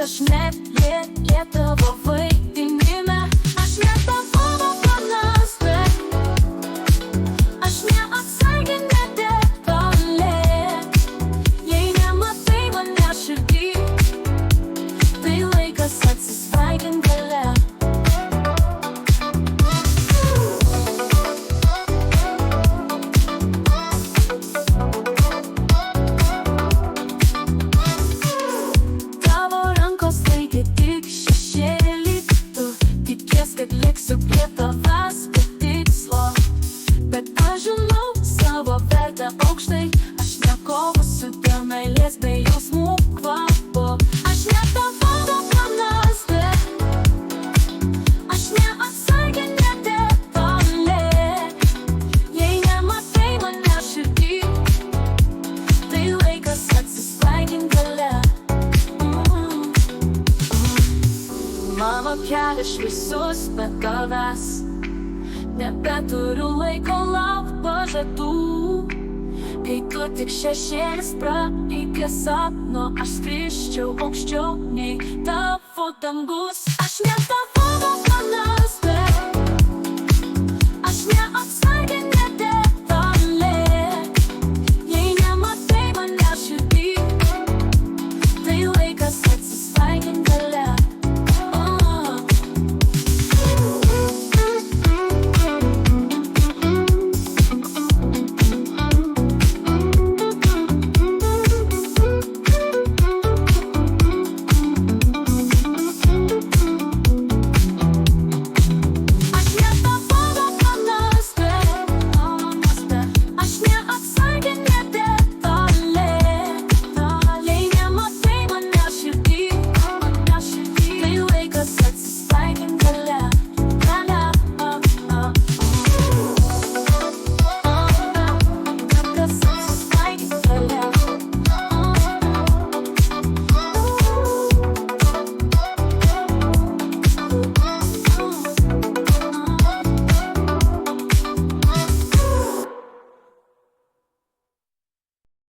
aš neplėkė tavo vaidinime, aš ne tavo panastrė, aš neatsargiai nedetalė. Jei nematai mane širdį, tai laikas atsisveikint gale. Tavo rankos taigi tik šešėlį, tu tikies, kad liksiu prie tavęs be tikslo, bet aš žinau savo vertę aukštai, aš nekovosiu dėl meilės be jausmų kvapo. Aš ne tavo panastrė, aš neatsargiai nedetalė. Jei nematai mane širdį, tai laikas atsisveikint gale. Mano kelias šviesus, bet tavęs nebeturiu laiko laukt pažadų. Kai tu tik šešėlis praeikė sapno, aš skrisčiau aukščiau nei tavo dangus. Aš ne tavo panastrė, aš neatsargiai